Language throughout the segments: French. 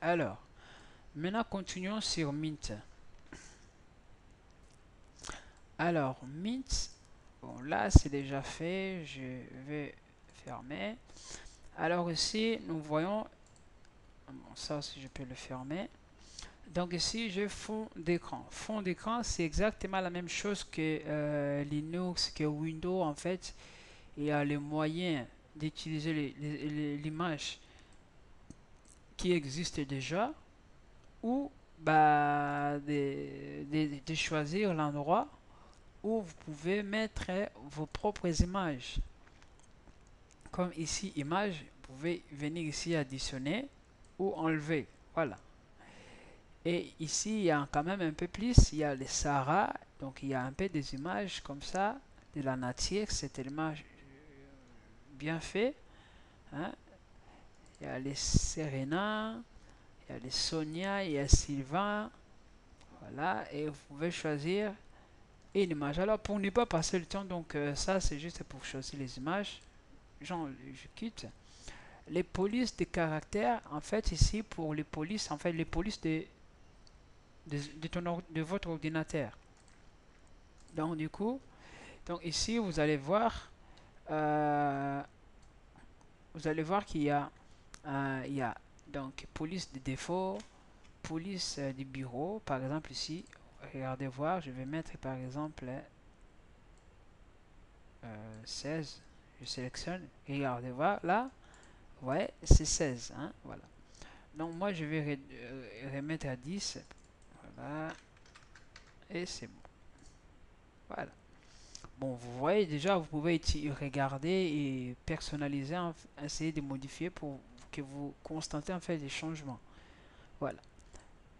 Alors, maintenant continuons sur Mint. Alors, Mint, bon là c'est déjà fait, je vais fermer. Alors ici, nous voyons, bon, ça aussi je peux le fermer. Donc ici, j'ai fond d'écran. Fond d'écran, c'est exactement la même chose que Linux, que Windows en fait. Il y a les moyens d'utiliser l'image qui existe déjà ou bah, de choisir l'endroit où vous pouvez mettre vos propres images. Comme ici, image, vous pouvez venir ici additionner ou enlever. Voilà. Et ici, il y a quand même un peu plus, il y a les Sahara, donc il y a un peu des images comme ça, de la nature, c'est tellement bien fait. Hein. Il y a les Serena, il y a les Sonia, il y a Sylvain, voilà, et vous pouvez choisir une image. Alors pour ne pas passer le temps, donc ça c'est juste pour choisir les images. Je quitte. Les polices de caractère, en fait ici pour les polices, en fait les polices de votre ordinateur. Donc du coup, donc ici euh, vous allez voir qu'il y a, il y a donc police de défaut, police du bureau. Par exemple ici, regardez voir, je vais mettre par exemple 16. Je sélectionne, regardez voir là, ouais, c'est 16. Hein, voilà. Donc moi je vais remettre à 10. Voilà, et c'est bon. Voilà. Bon, vous voyez déjà, vous pouvez regarder et personnaliser, essayer de modifier pour que vous constatez en fait des changements. Voilà.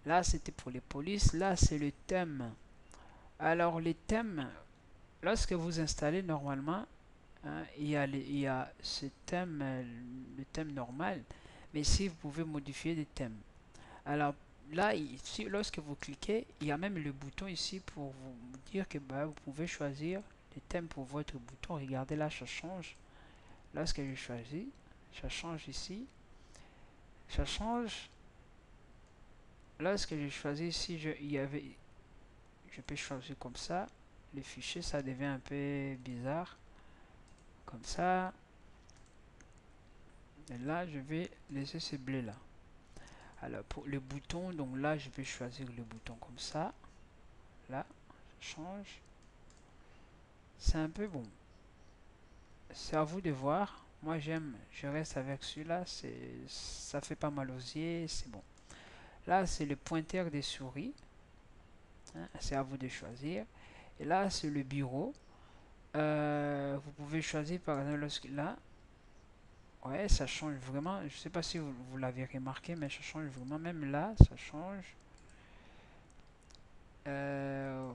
Là, c'était pour les polices. Là, c'est le thème. Alors, les thèmes, lorsque vous installez normalement, hein, il y a ce thème, le thème normal, mais ici, vous pouvez modifier des thèmes. Alors, là, ici, lorsque vous cliquez, il y a même le bouton ici pour vous dire que bah, vous pouvez choisir les thèmes pour votre bouton. Regardez là, ça change. Lorsque je choisis, ça change ici. Ça change. Lorsque je choisis ici, je peux choisir comme ça. Le fichier, ça devient un peu bizarre. Comme ça. Et là, je vais laisser ce bleu là. Alors, pour le bouton, donc là, je vais choisir le bouton comme ça. Là, ça change. C'est un peu bon. C'est à vous de voir. Moi, j'aime, je reste avec celui-là. Ça fait pas mal aux yeux, c'est bon. Là, c'est le pointeur des souris. Hein, c'est à vous de choisir. Et là, c'est le bureau. Vous pouvez choisir par exemple lorsque là, ouais, ça change vraiment. Je sais pas si vous l'avez remarqué, mais ça change vraiment. Même là, ça change. Euh,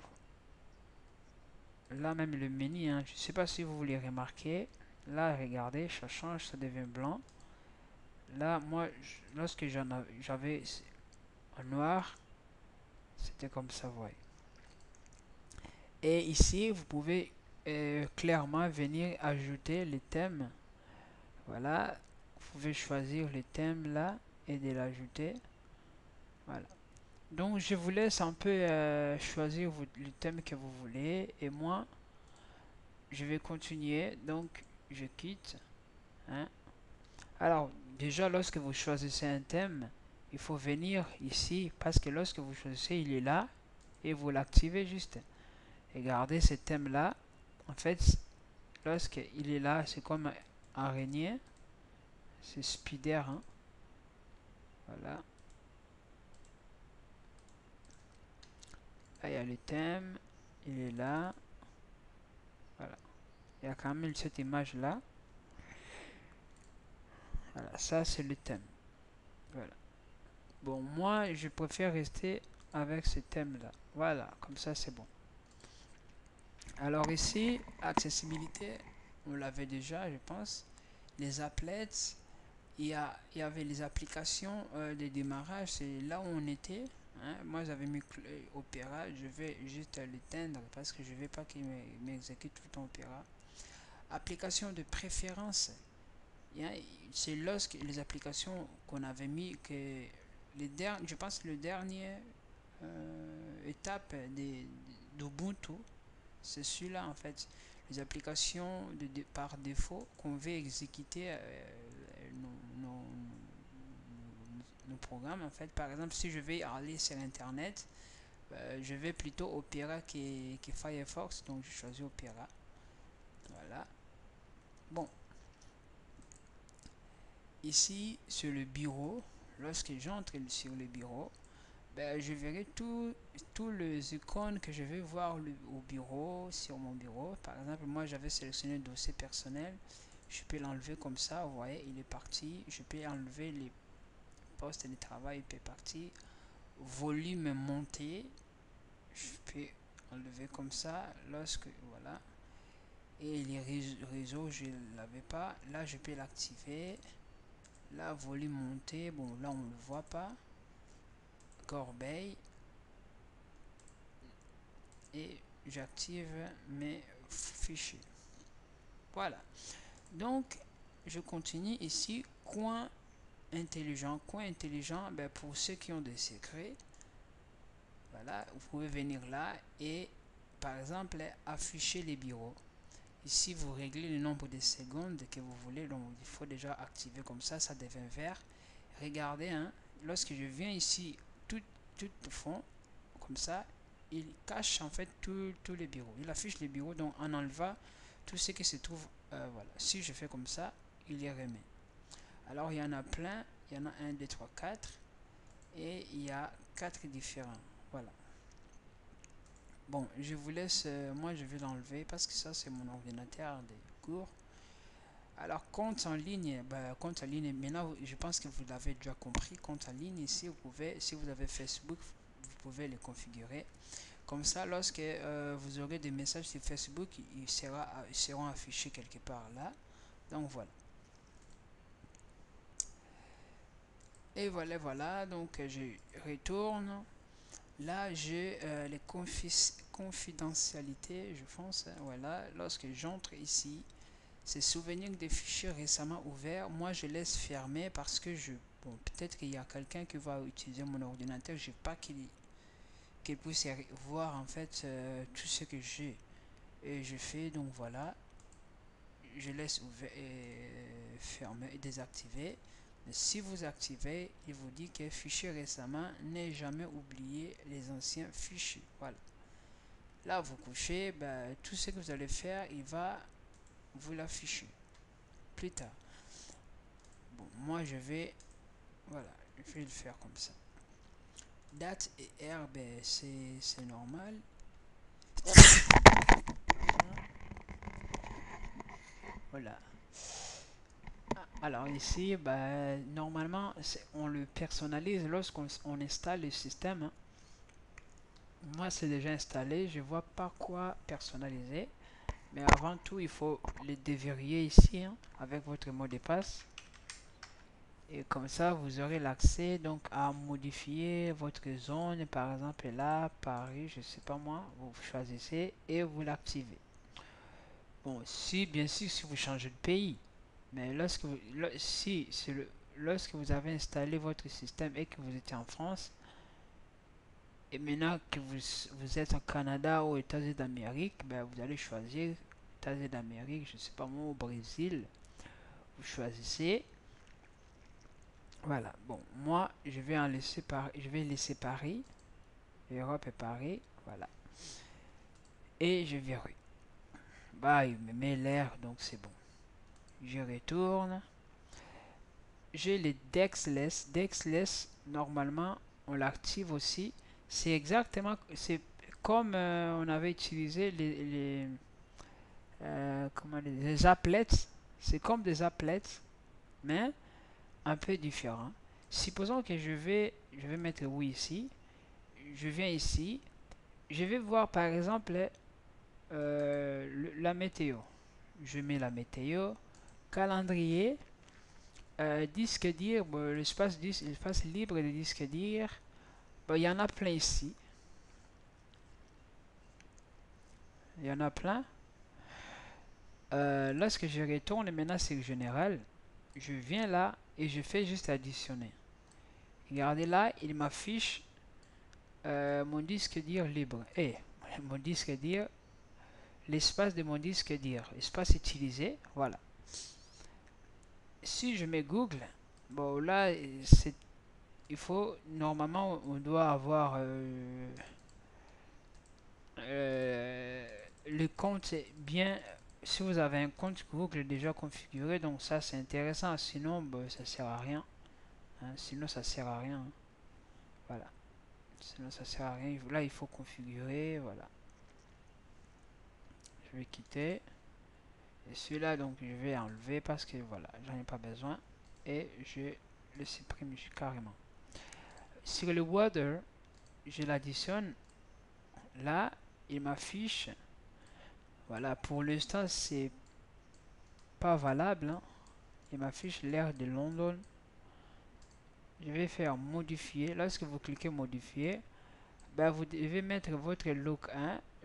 Là, même le menu, hein, je sais pas si vous voulez remarquer. Là, regardez, ça change, ça devient blanc. Là, moi, lorsque j'avais en noir, c'était comme ça, ouais. Et ici, vous pouvez clairement venir ajouter les thèmes. Voilà, vous pouvez choisir les thèmes là et de l'ajouter. Voilà. Donc, je vous laisse un peu choisir le thème que vous voulez. Et moi, je vais continuer. Donc, je quitte. Hein. Alors, déjà, lorsque vous choisissez un thème, il faut venir ici parce que lorsque vous choisissez, il est là et vous l'activez juste. Regardez ce thème-là. En fait, lorsqu'il est là, c'est comme un araignée. C'est Spider. Hein. Voilà. Là, il y a le thème. Il est là. Voilà. Il y a quand même cette image-là. Voilà, ça c'est le thème. Voilà. Bon, moi, je préfère rester avec ce thème-là. Voilà, comme ça c'est bon. Alors ici, accessibilité, on l'avait déjà, je pense. Les applets, il y avait les applications de démarrage, c'est là où on était. Hein. Moi, j'avais mis Opera, je vais juste l'éteindre parce que je ne veux pas qu'il m'exécute tout le temps Opera. Application de préférence, c'est lorsque les applications qu'on avait mis que je pense que le dernier étape d'Ubuntu, c'est celui-là en fait. Les applications par défaut qu'on veut exécuter nos programmes en fait. Par exemple, si je vais aller sur internet, je vais plutôt Opera que Firefox, donc je choisis Opera. Voilà. Bon, ici sur le bureau, lorsque j'entre sur le bureau, ben, je verrai tous les icônes que je vais voir au bureau, sur mon bureau. Par exemple, moi j'avais sélectionné le dossier personnel. Je peux l'enlever comme ça, vous voyez, il est parti. Je peux enlever les postes de travail, il est parti. Volume monté, je peux enlever comme ça. Lorsque, voilà. Et les réseaux, je ne l'avais pas. Là, je peux l'activer. Là, volume monté, bon, là, on ne le voit pas. Corbeille. Et j'active mes fichiers. Voilà. Donc, je continue ici. Coin intelligent. Coin intelligent, ben, pour ceux qui ont des secrets, voilà, vous pouvez venir là et, par exemple, afficher les bureaux. Ici, vous réglez le nombre de secondes que vous voulez. Donc, il faut déjà activer comme ça devient vert. Regardez, hein, lorsque je viens ici, tout fond, comme ça, il cache en fait tous les bureaux. Il affiche les bureaux, donc en enlevant tout ce qui se trouve. Voilà. Si je fais comme ça, il les remet. Alors, il y en a plein. Il y en a 1, 2, 3, 4. Et il y a 4 différents. Voilà. Bon, je vous laisse, moi je vais l'enlever parce que ça c'est mon ordinateur de cours. Alors compte en ligne, compte en ligne, maintenant je pense que vous l'avez déjà compris, compte en ligne ici vous pouvez, si vous avez Facebook, vous pouvez le configurer. Comme ça lorsque vous aurez des messages sur Facebook, ils seront affichés quelque part là. Donc voilà. Et voilà, donc je retourne. Là, j'ai les confidentialités, je pense. Voilà, lorsque j'entre ici, c'est souvenir des fichiers récemment ouverts. Moi, je laisse fermer parce que bon, peut-être qu'il y a quelqu'un qui va utiliser mon ordinateur. Je veux pas qu'il puisse voir en fait tout ce que j'ai et je fais. Donc voilà, je laisse ouvert et fermer et désactiver. Mais si vous activez, il vous dit que fichier récemment n'est jamais oublié les anciens fichiers. Voilà. Là, vous couchez, tout ce que vous allez faire, il va vous l'afficher plus tard. Bon, moi, voilà, je vais le faire comme ça. Date et heure, c'est normal. Voilà. Alors ici, normalement, on le personnalise lorsqu'on installe le système. Hein. Moi, c'est déjà installé. Je vois pas quoi personnaliser. Mais avant tout, il faut le déverrouiller ici hein, avec votre mot de passe. Et comme ça, vous aurez l'accès donc à modifier votre zone. Par exemple, là, Paris, je sais pas moi, vous choisissez et vous l'activez. Bon, si bien sûr, si vous changez de pays. Mais lorsque lorsque vous avez installé votre système et que vous étiez en France, et maintenant que vous êtes au Canada ou aux États-Unis d'Amérique, vous allez choisir États-Unis d'Amérique, je ne sais pas moi, au Brésil. Vous choisissez. Voilà. Bon, moi, je vais laisser Paris, Europe et Paris. Voilà. Et je verrai. Il me met l'air, donc c'est bon. Je retourne. J'ai les Dexless. Dexless, normalement, on l'active aussi. C'est comme on avait utilisé les applets. C'est comme des applets, mais un peu différent. Supposons que je vais mettre oui ici. Je viens ici. Je vais voir par exemple la météo. Je mets la météo. Calendrier. Disque dire, l'espace libre de disque dire. Il y en a plein ici. Il y en a plein. Lorsque je retourne maintenant sur général, je viens là et je fais juste additionner. Regardez là, il m'affiche mon disque dire libre. Et mon disque dire, l'espace de mon disque dire, espace utilisé, voilà. Si je mets Google, bon là, c'est, il faut, normalement, on doit avoir le compte bien. Si vous avez un compte Google déjà configuré, donc ça c'est intéressant, sinon bah, ça sert à rien. Hein, sinon ça sert à rien. Hein. Voilà. Sinon ça sert à rien. Là il faut configurer. Voilà. Je vais quitter. Et celui-là donc je vais enlever parce que voilà, j'en ai pas besoin. Et je le supprime carrément. Sur le Water, je l'additionne. Là, il m'affiche. Voilà, pour l'instant c'est pas valable. Hein. Il m'affiche l'air de London. Je vais faire modifier. Lorsque vous cliquez modifier, ben vous devez mettre votre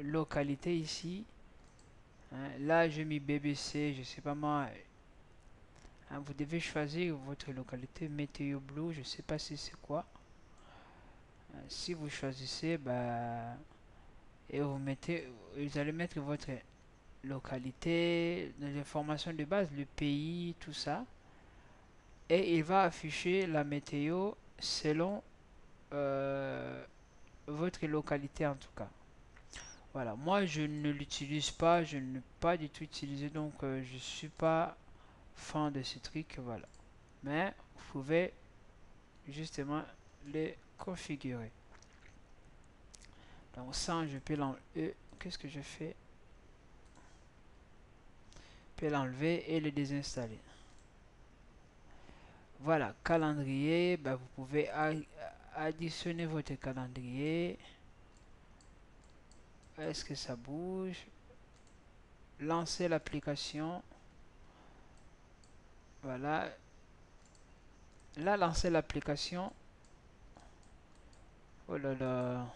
localité ici. Hein, là, j'ai mis BBC, je sais pas moi. Hein, vous devez choisir votre localité météo blue, je sais pas si c'est quoi. Hein, si vous choisissez, bah, et vous allez mettre votre localité, les informations de base, le pays, tout ça. Et il va afficher la météo selon votre localité en tout cas. Voilà, moi je ne l'utilise pas, je ne l'ai pas du tout utilisé, donc je suis pas fan de ce truc, voilà. Mais vous pouvez justement les configurer. Donc ça, je peux l'enlever. Qu'est-ce que je fais? Je peux l'enlever et le désinstaller. Voilà, calendrier, ben, vous pouvez additionner votre calendrier. Est-ce que ça bouge? Lancer l'application. Voilà. Là, lancer l'application. Oh là là.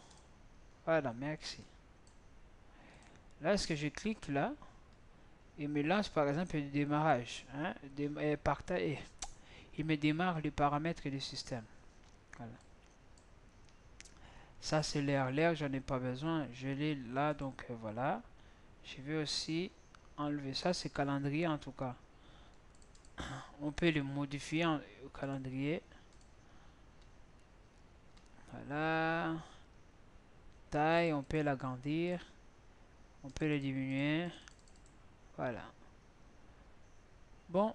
Voilà, merci. Là, est-ce que je clique là? Il me lance par exemple le démarrage. Hein, il me démarre les paramètres du système. Voilà. Ça, c'est l'air. L'air, j'en ai pas besoin. Je l'ai là, donc voilà. Je vais aussi enlever ça. C'est calendrier en tout cas. On peut le modifier en calendrier. Voilà. Taille, on peut l'agrandir. On peut le diminuer. Voilà. Bon,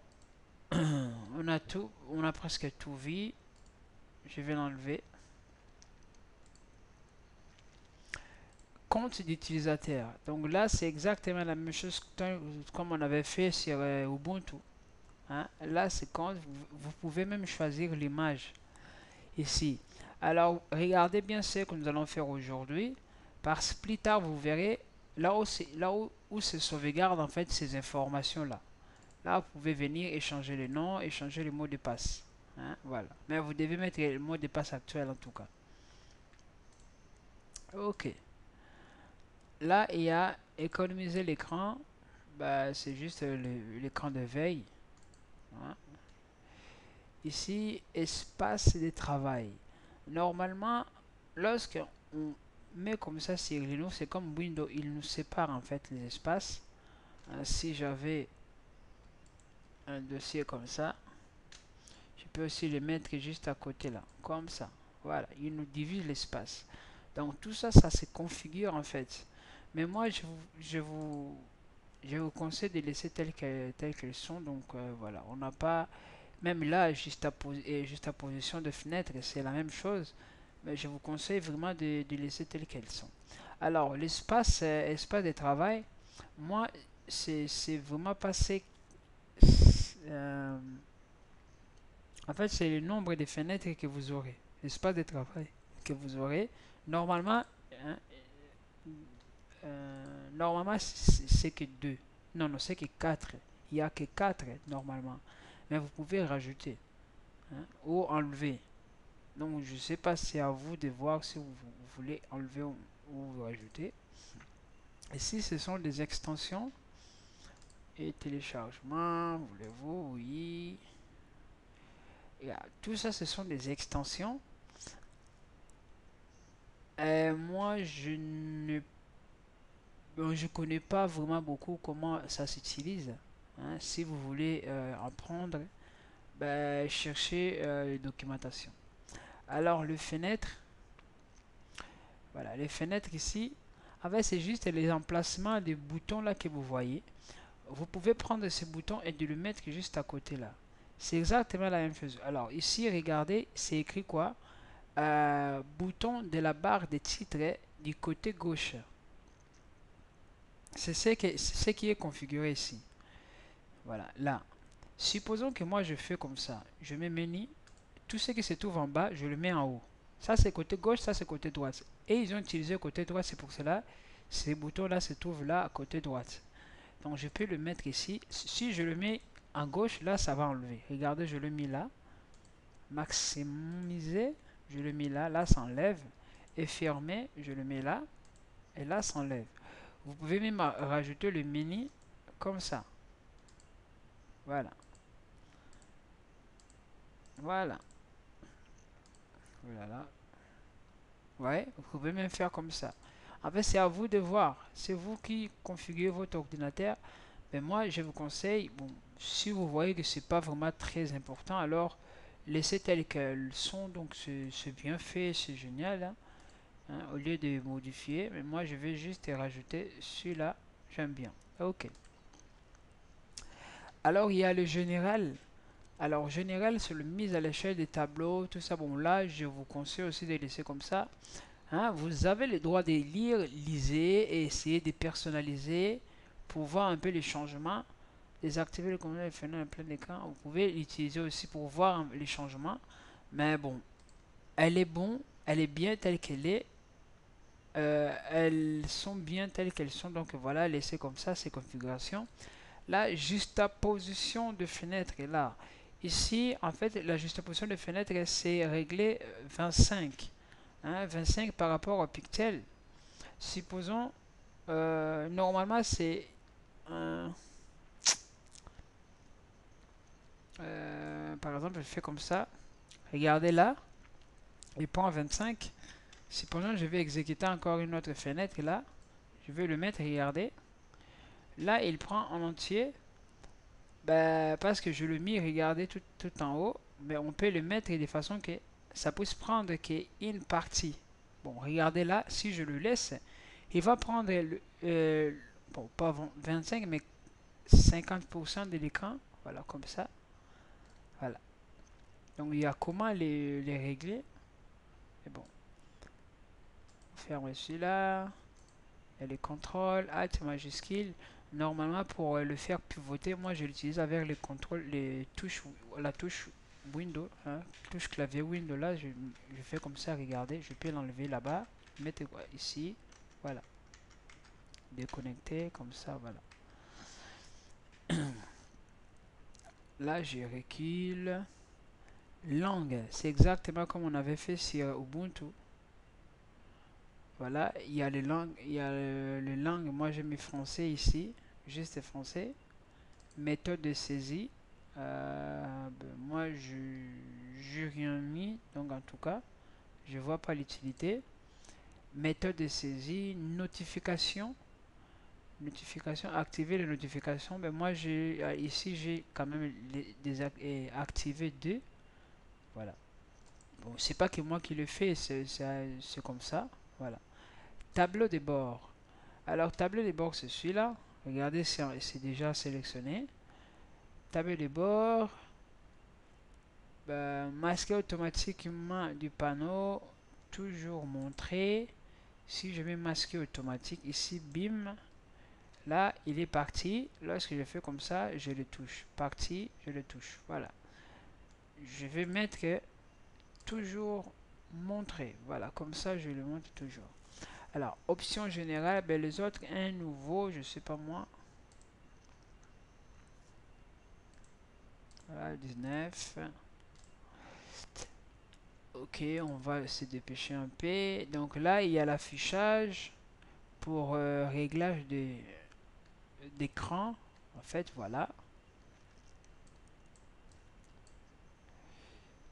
on a tout, on a presque tout vu. Je vais l'enlever. Compte d'utilisateur. Donc là, c'est exactement la même chose comme on avait fait sur Ubuntu. Hein. Là, c'est compte. Vous pouvez même choisir l'image ici. Alors, regardez bien ce que nous allons faire aujourd'hui. Parce que plus tard, vous verrez là où se sauvegarde en fait ces informations-là. Là, vous pouvez venir échanger les noms, échanger les mots de passe. Hein, voilà. Mais vous devez mettre le mot de passe actuel en tout cas. Ok. Là, il y a économiser l'écran. Bah, c'est juste l'écran de veille. Hein. Ici, espace de travail. Normalement, lorsqu'on met comme ça sur Linux, c'est comme Windows, il nous sépare en fait les espaces. Si j'avais un dossier comme ça, je peux aussi le mettre juste à côté là, comme ça. Voilà, il nous divise l'espace. Donc tout ça, ça se configure en fait. Mais moi, je vous conseille de laisser telles qu'elles sont. Donc voilà, on n'a pas, même là, juste à position de fenêtre, c'est la même chose. Mais je vous conseille vraiment de laisser telles qu'elles sont. Alors, espace de travail, moi, c'est vraiment passé. euh, En fait, c'est le nombre de fenêtres que vous aurez. L'espace de travail que vous aurez. Normalement, hein, normalement c'est que 2. Non, non, c'est que 4. Il n'y a que 4 normalement. Mais vous pouvez rajouter hein, ou enlever. Donc, je ne sais pas, c'est à vous de voir si vous voulez enlever ou rajouter. Ici, ce sont des extensions et téléchargement. Voulez-vous? Oui. Tout ça, ce sont des extensions. Moi, je connais pas vraiment beaucoup comment ça s'utilise. Hein. Si vous voulez apprendre, ben, cherchez les documentations. Alors, le fenêtre, voilà, les fenêtres ici, en fait, c'est juste les emplacements des boutons là que vous voyez. Vous pouvez prendre ce bouton et de le mettre juste à côté là. C'est exactement la même chose. Alors, ici, regardez, c'est écrit quoi? Bouton de la barre des titres du côté gauche. C'est ce qui est configuré ici. Voilà, là. Supposons que moi je fais comme ça. Je mets menu. Tout ce qui se trouve en bas, je le mets en haut. Ça c'est côté gauche, ça c'est côté droite. Et ils ont utilisé côté droit, c'est pour cela. Ces boutons-là se trouvent là à côté droite. Donc je peux le mettre ici. Si je le mets en gauche, là ça va enlever. Regardez, je le mets là. Maximiser, je le mets là. Là ça enlève. Et fermer, je le mets là. Et là ça enlève. Vous pouvez même rajouter le menu comme ça. Voilà. Voilà. Voilà. Ouais, vous pouvez même faire comme ça. En fait, c'est à vous de voir. C'est vous qui configurez votre ordinateur. Mais moi, je vous conseille, bon, si vous voyez que c'est pas vraiment très important, alors laissez telles qu'elles sont. Donc, c'est bien fait, c'est génial. Hein, hein, au lieu de modifier. Mais moi, je vais juste rajouter celui-là. J'aime bien. Ok. Alors, il y a le général. Alors, général, c'est le mise à l'échelle des tableaux, tout ça. Bon, là, je vous conseille aussi de laisser comme ça. Hein, vous avez le droit de lire, lisez et essayer de personnaliser pour voir un peu les changements. Désactiver le commande de fenêtre en plein écran. Vous pouvez l'utiliser aussi pour voir les changements. Mais bon, elle est bon, elle est bien telle qu'elle est. Elles sont bien telles qu'elles sont. Donc voilà, laissez comme ça ces configurations. Là, juxtaposition de fenêtre est là. Ici, en fait, la juxtaposition de fenêtre, c'est réglé 25. Hein, 25 par rapport au pixel. Supposons, normalement, c'est par exemple, je fais comme ça. Regardez là, il prend 25. Supposons, je vais exécuter encore une autre fenêtre là. Je vais le mettre, regardez. Là, il prend en entier. Ben, parce que je le mis, regardez, tout en haut. Mais on peut le mettre de façon que ça puisse prendre qu'une partie. Bon, regardez là, si je le laisse, il va prendre, bon, pas 25, mais 50% de l'écran. Voilà, comme ça. Voilà. Donc, il y a comment les régler. Et bon, on ferme celui-là. Il y a les contrôles, Alt majuscule. Normalement, pour le faire pivoter, moi je l'utilise avec les contrôles, les touches, la touche Windows, hein, touche clavier Windows. Là, je fais comme ça, regardez, je peux l'enlever là-bas, mettre ici, voilà, déconnecter, comme ça, voilà. Là, je recule. Langue, c'est exactement comme on avait fait sur Ubuntu. Voilà, il y a les langues, il y a le langue, moi j'ai mis français ici, juste français. Méthode de saisie, ben, moi je rien mis, donc en tout cas, je vois pas l'utilité. Méthode de saisie, notification, activer les notifications. Ben moi j'ai ici j'ai quand même activé deux. Voilà. Bon, c'est pas que moi qui le fais, c'est comme ça. Voilà. Tableau de bord. Alors tableau de bord c'est celui-là. Regardez, c'est déjà sélectionné. Tableau de bord. Ben, masquer automatiquement du panneau. Toujours montrer. Si je mets masquer automatique ici, bim. Là, il est parti. Lorsque je fais comme ça, je le touche. Parti, je le touche. Voilà. Je vais mettre toujours montrer. Voilà, comme ça, je le montre toujours. Alors, option générale, ben, les autres, un nouveau, je sais pas moi. Voilà, 19. Ok, on va se dépêcher un peu. Donc là, il y a l'affichage pour réglage d'écran. En fait, voilà.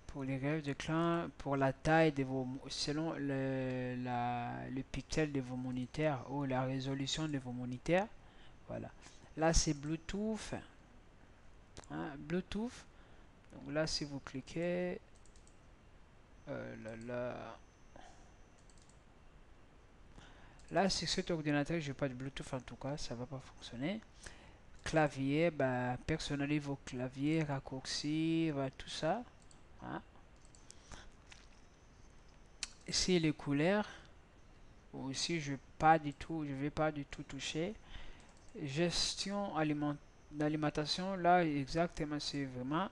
pour les rêves de clan, pour la taille de vos, selon le pixel de vos moniteurs ou la résolution de vos moniteurs. Voilà. Là, c'est Bluetooth. Hein, Bluetooth. Donc là, si vous cliquez, là, sur cet ordinateur, je n'ai pas de Bluetooth en tout cas, ça va pas fonctionner. Clavier, bah, personnalisez vos claviers, raccourcis, bah, tout ça. Hein. Ici, les couleurs. Aussi, je vais pas du tout toucher. Gestion d'alimentation, là, exactement, c'est vraiment.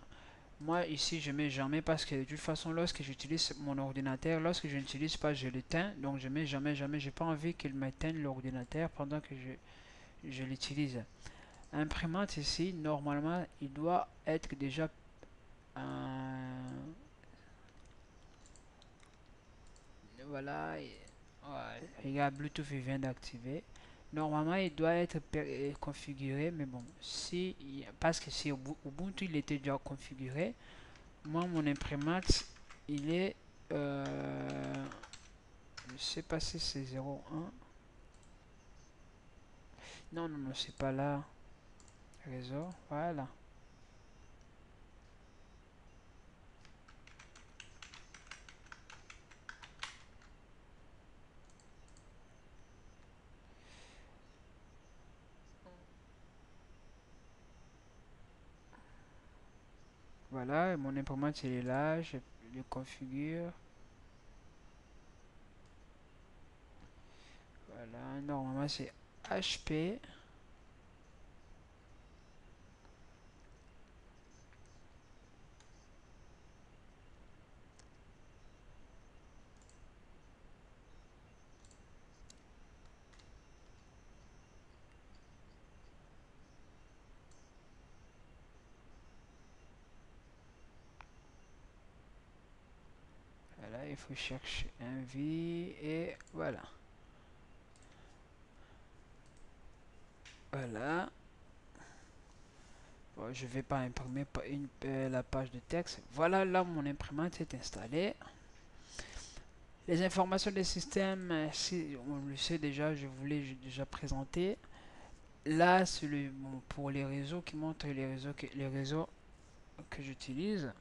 Moi, ici, je mets jamais parce que de toute façon, lorsque j'utilise mon ordinateur, lorsque je n'utilise pas, je l'éteins. Donc, je mets jamais, jamais. J'ai pas envie qu'il m'éteigne l'ordinateur pendant que je l'utilise. Imprimante ici, normalement, il doit être déjà voilà. Ouais, regarde, Bluetooth il vient d'activer. Normalement, il doit être configuré, mais bon, si parce que si Ubuntu il était déjà configuré, moi mon imprimante il est je sais pas si c'est 01. Non, non, non, c'est pas là. Réseau, voilà. Voilà, mon imprimante il est là, je le configure. Voilà, normalement c'est HP. Voilà, il faut chercher un V et voilà. Voilà. Bon, je vais pas imprimer la page de texte. Voilà, là mon imprimante est installée. Les informations des systèmes, si on le sait déjà, je voulais déjà présenter. Là, c'est bon, pour les réseaux qui montrent les réseaux que j'utilise.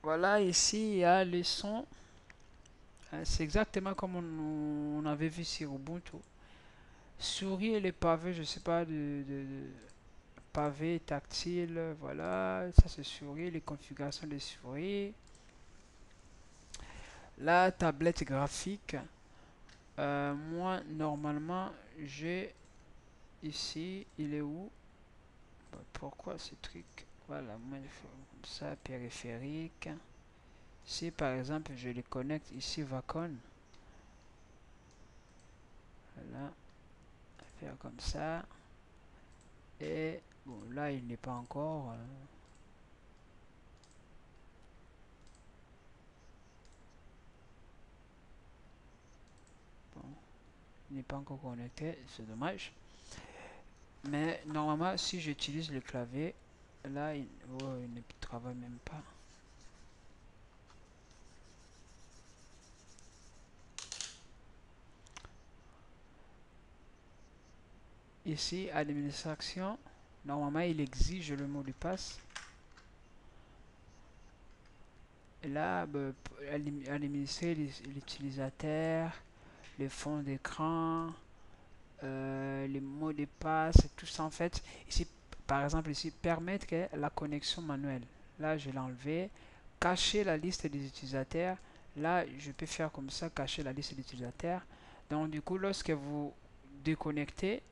Voilà, ici il y a les sons. C'est exactement comme on avait vu sur Ubuntu. Souris et les pavés, je sais pas, pavé tactile, voilà, ça c'est souris, les configurations des souris. La tablette graphique, moi normalement j'ai ici, il est où? Bah, pourquoi ce truc? Voilà, moi je fais comme ça, périphérique. Si par exemple je les connecte ici, Wacom, voilà, faire comme ça. Et bon, là il n'est pas encore. Bon, il n'est pas encore connecté, c'est dommage. Mais normalement, si j'utilise le clavier, là, oh, il ne travaille même pas. Ici, administration, normalement, il exige le mot de passe. Et là, bah, pour administrer l'utilisateur, les fonds d'écran, les mots de passe, tout ça en fait. Ici, par exemple, ici, permettre que la connexion manuelle. Là, je l'ai enlevé. Cacher la liste des utilisateurs. Là, je peux faire comme ça, cacher la liste des utilisateurs. Donc, du coup, lorsque vous déconnectez,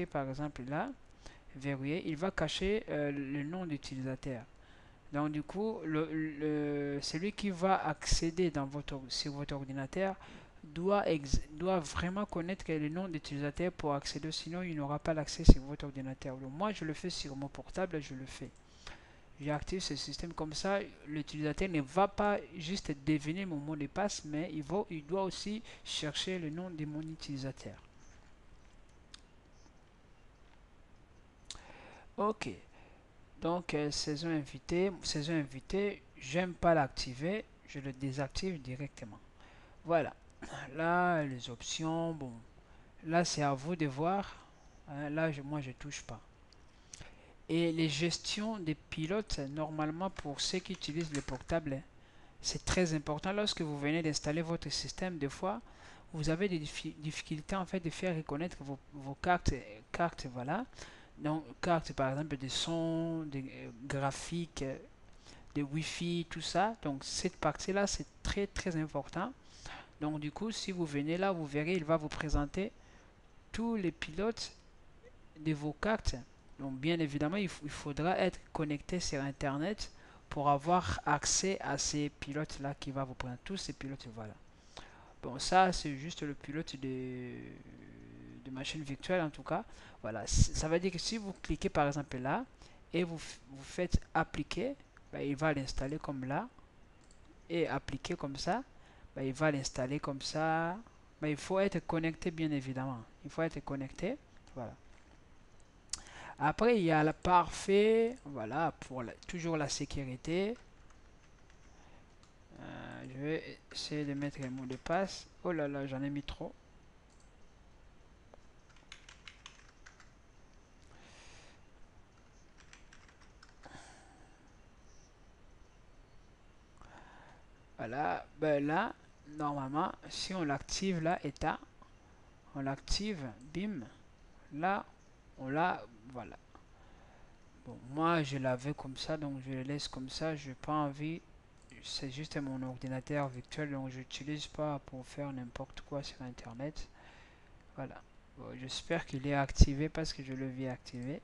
par exemple, là, verrouillé, il va cacher le nom d'utilisateur. Donc, du coup, celui qui va accéder sur votre ordinateur doit vraiment connaître quel est le nom d'utilisateur pour accéder, sinon il n'aura pas l'accès sur votre ordinateur. Donc, moi, je le fais sur mon portable, je le fais. J'active ce système comme ça, l'utilisateur ne va pas juste deviner mon mot de passe, mais il doit aussi chercher le nom de mon utilisateur. Ok. Donc, saison invitée, j'aime pas l'activer, je le désactive directement. Voilà. Là, les options, bon, là c'est à vous de voir. Hein, là, moi je touche pas. Et les gestions des pilotes, normalement pour ceux qui utilisent le portable, c'est très important. Lorsque vous venez d'installer votre système, des fois, vous avez des difficultés en fait de faire reconnaître vos cartes, voilà. Donc, cartes par exemple de son, de graphiques, de Wi-Fi, tout ça. Donc, cette partie-là, c'est très très important. Donc, du coup, si vous venez là, vous verrez, il va vous présenter tous les pilotes de vos cartes. Donc, bien évidemment, il faudra être connecté sur Internet pour avoir accès à ces pilotes-là qui va vous prendre. Tous ces pilotes, voilà. Bon, ça, c'est juste le pilote de machine virtuelle, en tout cas. Voilà, ça veut dire que si vous cliquez, par exemple, là, et vous faites appliquer, ben, il va l'installer comme là, et appliquer comme ça, ben, il va l'installer comme ça. Ben, il faut être connecté, bien évidemment. Il faut être connecté. Voilà. Après, il y a le parfait, voilà, pour toujours la sécurité. Je vais essayer de mettre le mot de passe. Oh là là, j'en ai mis trop. Voilà, ben là, normalement, si on l'active là, état, on l'active, bim, là, on l'a, voilà. Bon, moi, je l'avais comme ça, donc je le laisse comme ça. Je n'ai pas envie, c'est juste mon ordinateur virtuel, donc je n'utilise pas pour faire n'importe quoi sur Internet. Voilà. Bon, j'espère qu'il est activé parce que je le vis activé.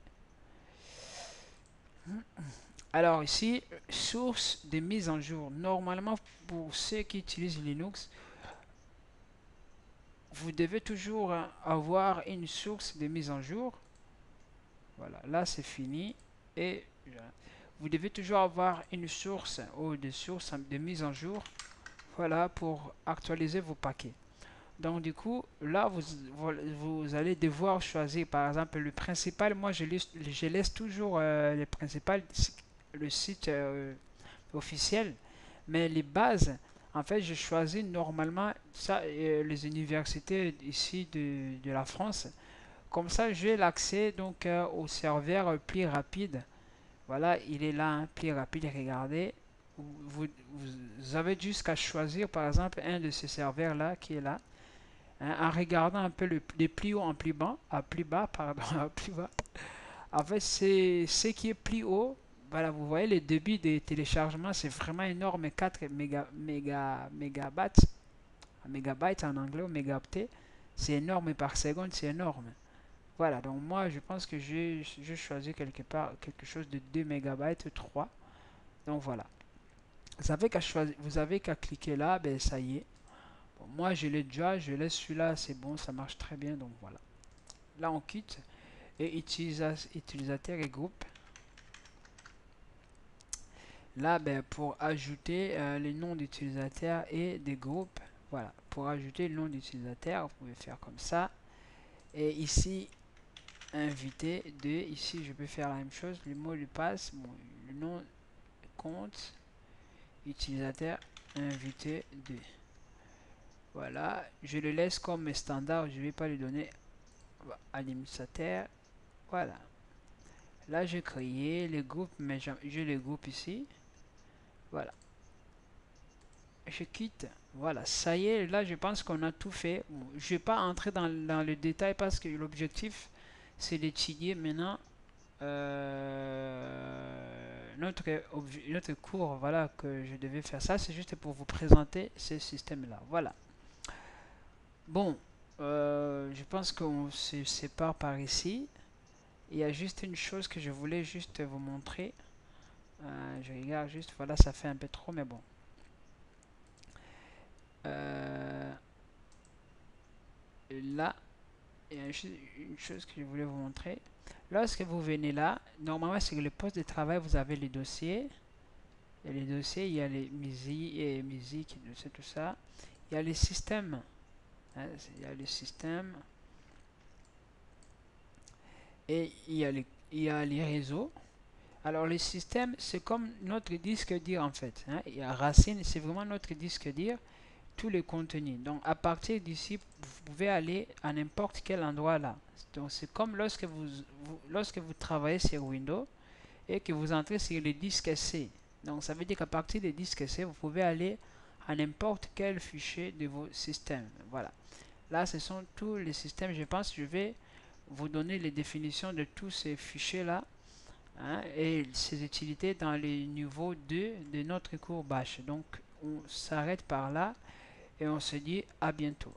Alors ici, source de mise en jour. Normalement, pour ceux qui utilisent Linux, vous devez toujours avoir une source de mise en jour. Voilà, là c'est fini. Et vous devez toujours avoir une source ou des sources de mise en jour. Voilà, pour actualiser vos paquets. Donc du coup, là, vous allez devoir choisir, par exemple, le principal. Moi, je laisse toujours le principal, le site officiel. Mais les bases, en fait, je choisis normalement ça, les universités ici de la France. Comme ça, j'ai l'accès donc au serveur plus rapide. Voilà, il est là, hein, plus rapide. Regardez, vous avez juste qu'à choisir par exemple un de ces serveurs là qui est là, hein, en regardant un peu les plus haut en plus bas, pardon, en plus bas. En fait, c'est ce qui est plus haut. Voilà, vous voyez le débit de téléchargement, c'est vraiment énorme, 4 mégabytes en anglais ou mégaoctets. C'est énorme par seconde, c'est énorme. Voilà, donc moi je pense que j'ai choisi quelque part quelque chose de 2 mégabytes, 3. Donc voilà. Vous avez qu'à cliquer là, ben ça y est. Bon, moi je l'ai déjà, je laisse celui-là, c'est bon, ça marche très bien, donc voilà. Là on quitte et utilisateur et groupe. Là, ben, pour ajouter les noms d'utilisateurs et des groupes, voilà, pour ajouter le nom d'utilisateur, vous pouvez faire comme ça. Et ici, invité de, ici je peux faire la même chose, le mot de passe, bon, le nom compte, utilisateur, invité de. Voilà, je le laisse comme standard, je ne vais pas lui donner à l'administrateur. Voilà, là j'ai créé les groupes, mais je les groupe ici. Voilà, je quitte. Voilà, ça y est, là je pense qu'on a tout fait. Bon, je ne vais pas entrer dans le détail parce que l'objectif c'est d'étudier maintenant notre cours. Voilà, que je devais faire ça. C'est juste pour vous présenter ce système là. Voilà. Bon, je pense qu'on se sépare par ici. Il y a juste une chose que je voulais juste vous montrer. Je regarde juste, voilà, ça fait un peu trop, mais bon. Là, il y a une chose que je voulais vous montrer. Lorsque vous venez là, normalement sur le poste de travail, vous avez les dossiers. Il y a les dossiers, il y a les musiques, tout ça. Il y a les systèmes. Hein, il y a les systèmes. Et il y a les réseaux. Alors le système, c'est comme notre disque dur en fait, hein. Il y a Racine, c'est vraiment notre disque dur, tous les contenus. Donc à partir d'ici, vous pouvez aller à n'importe quel endroit là. Donc c'est comme lorsque vous travaillez sur Windows et que vous entrez sur le disque C. Donc ça veut dire qu'à partir des disques C, vous pouvez aller à n'importe quel fichier de vos systèmes. Voilà. Là, ce sont tous les systèmes. Je pense que je vais vous donner les définitions de tous ces fichiers-là, hein, et ses utilités dans le niveau 2 de notre cours Bash. Donc, on s'arrête par là et on se dit à bientôt.